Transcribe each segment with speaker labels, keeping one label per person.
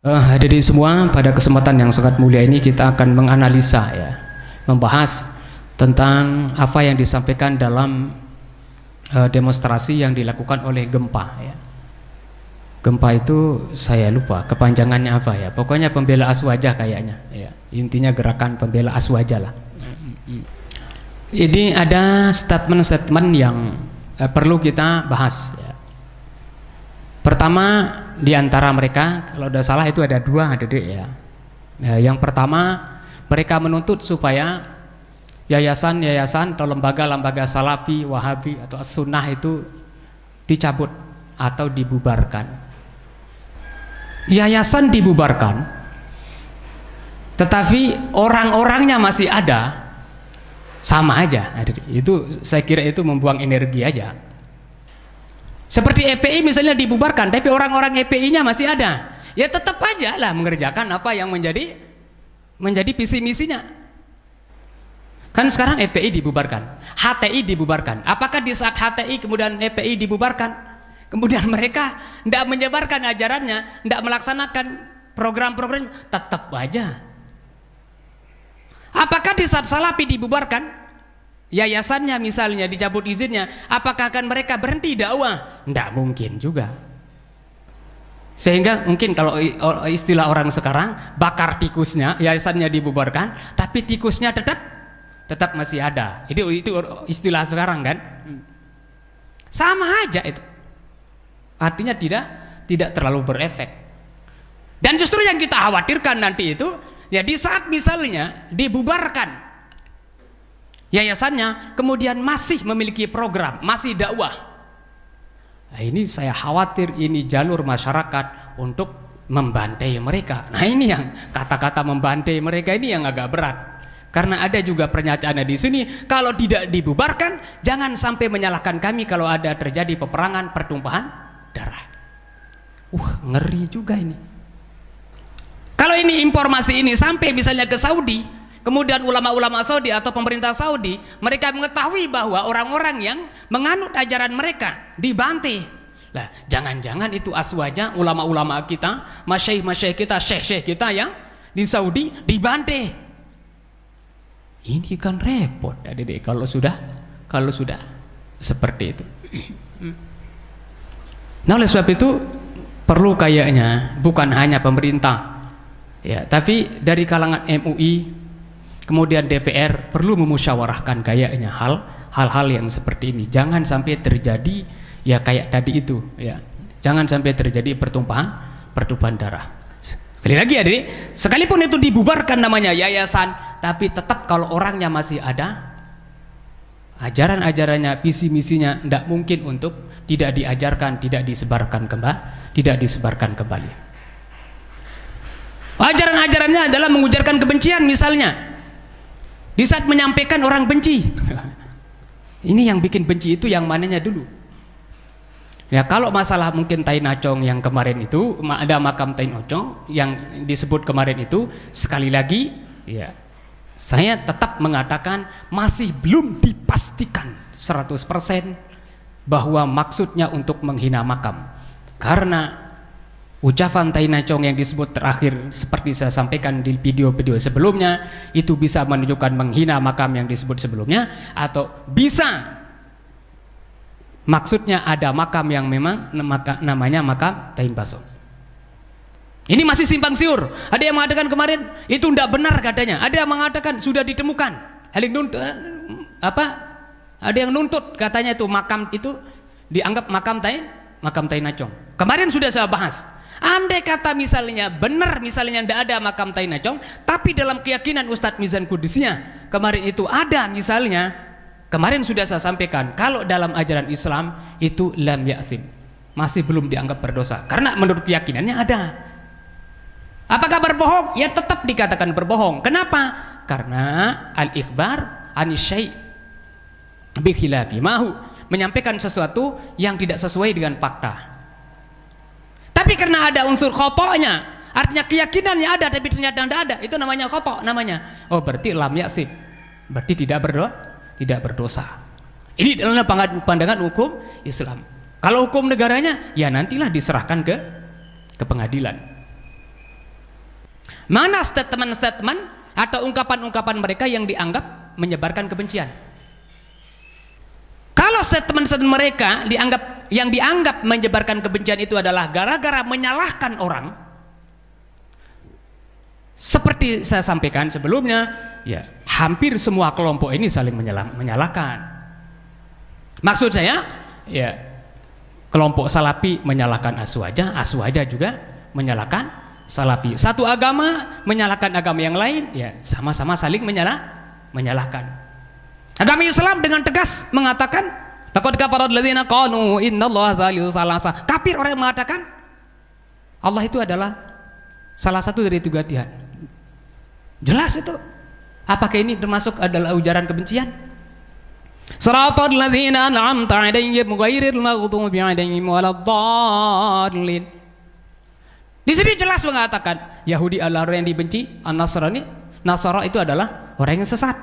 Speaker 1: Hadirin semua, pada kesempatan yang sangat mulia ini kita akan menganalisa ya, membahas tentang apa yang disampaikan dalam demonstrasi yang dilakukan oleh Gempa ya. Gempa itu saya lupa kepanjangannya apa ya, pokoknya pembela aswaja kayaknya ya. Intinya gerakan pembela aswaja lah. Ini ada statement-statement yang perlu kita bahas ya. Pertama, di antara mereka, kalau tidak salah itu ada dua adik ya. Yang pertama, mereka menuntut supaya yayasan-yayasan atau lembaga-lembaga salafi, wahabi atau sunnah itu dicabut atau dibubarkan. Yayasan dibubarkan, tetapi orang-orangnya masih ada, sama aja. Itu saya kira itu membuang energi aja. Seperti FPI misalnya dibubarkan, tapi orang-orang FPI-nya masih ada, ya tetap aja lah mengerjakan apa yang menjadi visi misinya. Kan sekarang FPI dibubarkan, HTI dibubarkan. Apakah di saat HTI kemudian FPI dibubarkan, kemudian mereka tidak menyebarkan ajarannya, tidak melaksanakan program-program? Tetap aja. Apakah di saat Salafi dibubarkan, yayasannya misalnya dicabut izinnya, apakah akan mereka berhenti dakwah? Tidak mungkin juga. Sehingga mungkin kalau istilah orang sekarang, bakar tikusnya, yayasannya dibubarkan, tapi tikusnya tetap masih ada. Itu istilah sekarang kan? Sama aja itu. Artinya tidak terlalu berefek. Dan justru yang kita khawatirkan nanti itu, ya di saat misalnya dibubarkan yayasannya, kemudian masih memiliki program, masih dakwah. Nah, ini saya khawatir ini jalur masyarakat untuk membantai mereka. Nah, ini yang kata-kata membantai mereka ini yang agak berat. Karena ada juga pernyataannya di sini, kalau tidak dibubarkan, jangan sampai menyalahkan kami kalau ada terjadi peperangan, pertumpahan darah. Ngeri juga ini. Kalau ini informasi ini sampai misalnya ke Saudi, kemudian ulama-ulama Saudi atau pemerintah Saudi, mereka mengetahui bahwa orang-orang yang menganut ajaran mereka dibantai. Lah, jangan-jangan itu aswaja ulama-ulama kita, masyaikh-masyaikh kita, syekh-syekh kita yang di Saudi dibantai. Ini kan repot, Adik, kalau sudah seperti itu. Nah, oleh sebab itu perlu kayaknya bukan hanya pemerintah, ya, tapi dari kalangan MUI, kemudian DPR perlu memusyawarahkan kayaknya hal-hal yang seperti ini. Jangan sampai terjadi ya kayak tadi itu ya. Jangan sampai terjadi pertumpahan darah. Sekali lagi adik, sekalipun itu dibubarkan namanya yayasan, tapi tetap kalau orangnya masih ada, ajaran-ajarannya, visi misinya tidak mungkin untuk tidak diajarkan, tidak disebarkan kembali. Ajaran-ajarannya adalah mengujarkan kebencian misalnya. Di saat menyampaikan orang benci, ini yang bikin benci itu yang mananya dulu. Ya, kalau masalah mungkin Tai Nacong yang kemarin itu, ada makam Tai Nacong yang disebut kemarin itu, sekali lagi, ya, saya tetap mengatakan masih belum dipastikan 100% bahwa maksudnya untuk menghina makam. Karena ucapan Tai Nacong yang disebut terakhir seperti saya sampaikan di video-video sebelumnya, itu bisa menunjukkan menghina makam yang disebut sebelumnya, atau bisa maksudnya ada makam yang memang namanya makam Tai Baso. Ini masih simpang siur. Ada yang mengatakan kemarin itu tidak benar katanya, ada yang mengatakan sudah ditemukan. Ada yang nuntut katanya itu makam itu dianggap makam Tai Nacong. Kemarin sudah saya bahas. Andai kata misalnya benar, misalnya tidak ada makam Tai Nacong, tapi dalam keyakinan Ustadz Mizan Kudusnya kemarin itu ada misalnya, kemarin sudah saya sampaikan kalau dalam ajaran Islam itu lam yaksim, masih belum dianggap berdosa karena menurut keyakinannya ada. Apakah berbohong? Ya tetap dikatakan berbohong. Kenapa? Karena al-ikhbar anisyai bikhilafi mahu, menyampaikan sesuatu yang tidak sesuai dengan fakta. Tapi karena ada unsur khoto'nya, artinya keyakinannya ada tapi ternyata tidak ada, itu namanya khoto' namanya. Oh, berarti lam yaksib, berarti tidak berdosa. Ini adalah pandangan hukum Islam. Kalau hukum negaranya, ya nantilah diserahkan ke pengadilan. Mana statement-statement atau ungkapan-ungkapan mereka yang dianggap menyebarkan kebencian? Kalau statement-statement mereka yang dianggap menyebarkan kebencian itu adalah gara-gara menyalahkan orang, seperti saya sampaikan sebelumnya, ya hampir semua kelompok ini saling menyalahkan. Maksud saya, ya kelompok Salafi menyalahkan Aswaja juga menyalahkan Salafi. Satu agama menyalahkan agama yang lain, ya sama-sama saling menyalahkan. Agama Islam dengan tegas mengatakan, laqad kafara alladziina qalu innallaha tsalisu tsalasa. Kafir orang yang mengatakan Allah itu adalah salah satu dari 3 Tuhan. Jelas itu. Apakah ini termasuk adalah ujaran kebencian? Shiratal ladziina an'amta 'alaihim ghairil maghdubi 'alaihim waladdallin. Di sini jelas mengatakan Yahudi adalah orang yang dibenci, Nasara itu adalah orang yang sesat.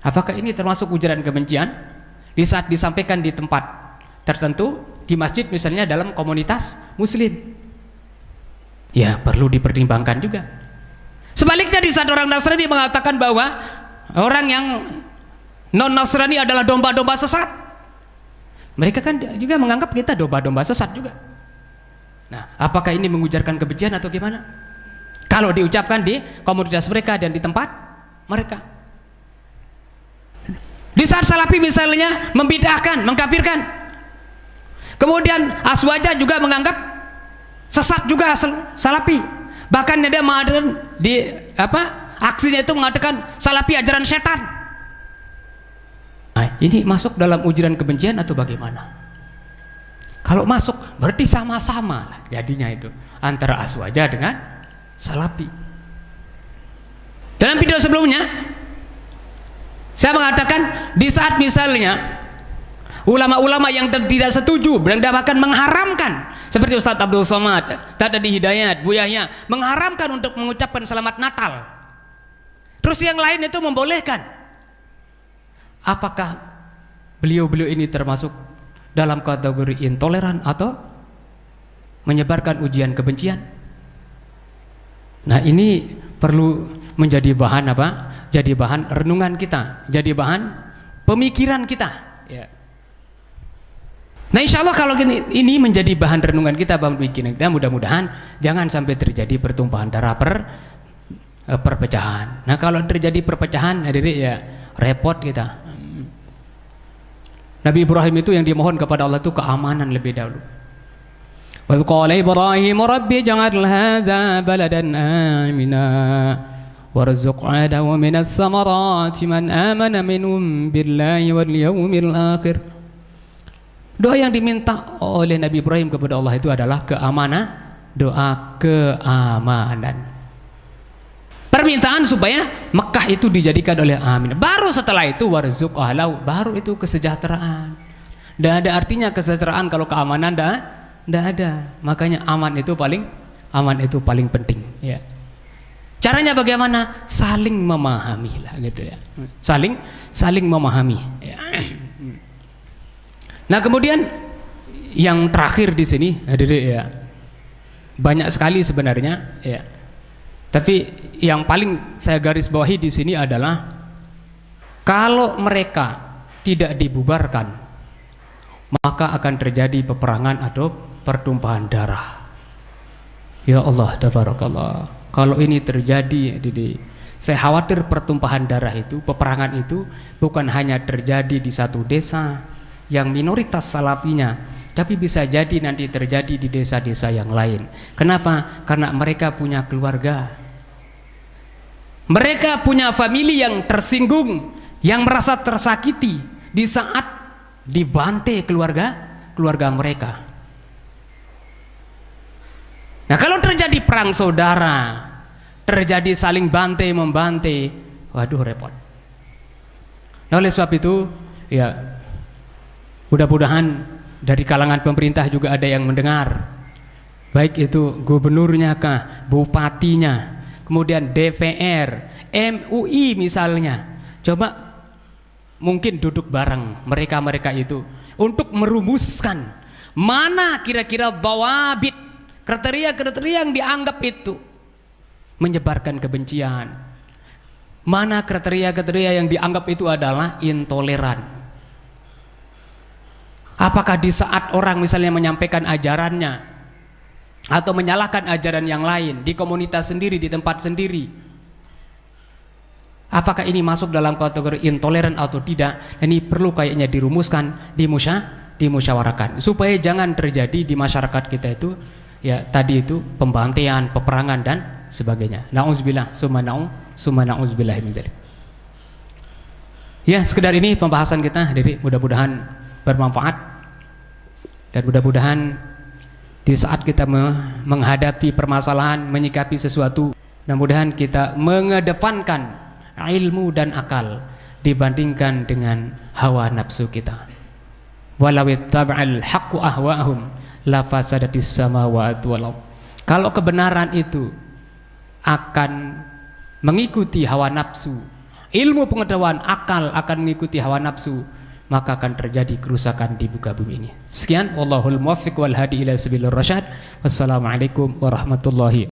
Speaker 1: Apakah ini termasuk ujaran kebencian di saat disampaikan di tempat tertentu, di masjid misalnya dalam komunitas muslim? Ya perlu dipertimbangkan juga. Sebaliknya di saat orang Nasrani mengatakan bahwa orang yang non Nasrani adalah domba-domba sesat, mereka kan juga menganggap kita domba-domba sesat juga. Nah, apakah ini mengujarkan kebencian atau gimana? Kalau diucapkan di komunitas mereka dan di tempat mereka. Di saat Salafi misalnya membid'ahkan, mengkafirkan, kemudian Aswaja juga menganggap sesat juga Salafi. Bahkan dia mengatakan aksinya itu mengatakan Salafi ajaran setan. Nah, ini masuk dalam ujaran kebencian atau bagaimana? Kalau masuk berarti sama-sama lah jadinya itu antara Aswaja dengan Salafi. Dalam video sebelumnya saya mengatakan di saat misalnya ulama-ulama yang tidak setuju dan bahkan mengharamkan, seperti Ustadz Abdul Somad, Tadi Hidayat, Bu Yahya, mengharamkan untuk mengucapkan selamat Natal, terus yang lain itu membolehkan. Apakah beliau-beliau ini termasuk dalam kategori intoleran atau menyebarkan ujian kebencian? Nah, ini perlu menjadi bahan apa? Jadi bahan renungan kita, jadi bahan pemikiran kita. Ya. Nah, insya Allah kalau ini menjadi bahan renungan kita, bahan pemikiran kita, mudah-mudahan jangan sampai terjadi pertumpahan darah, perpecahan. Nah, kalau terjadi perpecahan, ya repot kita. Nabi Ibrahim itu yang dimohon kepada Allah itu keamanan lebih dahulu. Wa qala Ibrahim rabbi ij'al hadza baladan amina warzuq 'adahu minas samarati man amana minhum billahi wal yawmil akhir. Doa yang diminta oleh Nabi Ibrahim kepada Allah itu adalah keamanan, doa keamanan. Permintaan supaya Mekah itu dijadikan oleh amin. Baru setelah itu warzuq ahlahu, baru itu kesejahteraan. Tidak ada artinya kesejahteraan kalau keamanan tidak ada. Makanya aman itu paling penting. Ya. Caranya bagaimana? Saling memahami lah, gitu ya. Saling memahami. Ya. Nah, kemudian yang terakhir di sini, ya, banyak sekali sebenarnya. Ya. Tapi yang paling saya garis bawahi di sini adalah kalau mereka tidak dibubarkan, maka akan terjadi peperangan atau pertumpahan darah. Ya Allah, tabarakallah. Kalau ini terjadi, saya khawatir pertumpahan darah itu, peperangan itu bukan hanya terjadi di satu desa yang minoritas Salafinya, tapi bisa jadi nanti terjadi di desa-desa yang lain. Kenapa? Karena mereka punya keluarga, mereka punya famili yang tersinggung, yang merasa tersakiti di saat dibantai keluarga mereka. Nah, kalau terjadi perang saudara, terjadi saling bantai membantai, waduh repot. Nah, oleh sebab itu, ya mudah-mudahan dari kalangan pemerintah juga ada yang mendengar, baik itu gubernurnya kah, bupatinya, kemudian DPR, MUI misalnya, coba mungkin duduk bareng mereka itu untuk merumuskan mana kira-kira dawabit, kriteria-kriteria yang dianggap itu menyebarkan kebencian. Mana kriteria-kriteria yang dianggap itu adalah intoleran? Apakah di saat orang misalnya menyampaikan ajarannya atau menyalahkan ajaran yang lain di komunitas sendiri, di tempat sendiri, apakah ini masuk dalam kategori intoleran atau tidak? Ini perlu kayaknya dirumuskan, dimusyawarakan supaya jangan terjadi di masyarakat kita itu ya tadi itu pembantaian, peperangan dan sebagainya. Nauzubillah, summa nauzubillah min dzalik. Ya, sekedar ini pembahasan kita, jadi mudah-mudahan bermanfaat dan mudah-mudahan di saat kita menghadapi permasalahan, menyikapi sesuatu, mudah-mudahan kita mengedepankan ilmu dan akal dibandingkan dengan hawa nafsu kita. Walau ittaba'al haqqu ahwa'ahum la fasadatis samawati wal ardh. Kalau kebenaran itu akan mengikuti hawa nafsu, ilmu pengetahuan akal akan mengikuti hawa nafsu, maka akan terjadi kerusakan di muka bumi ini. Sekian, wallahul muwaffiq wal hadi ila sabilir rasyad. Wassalamualaikum warahmatullahi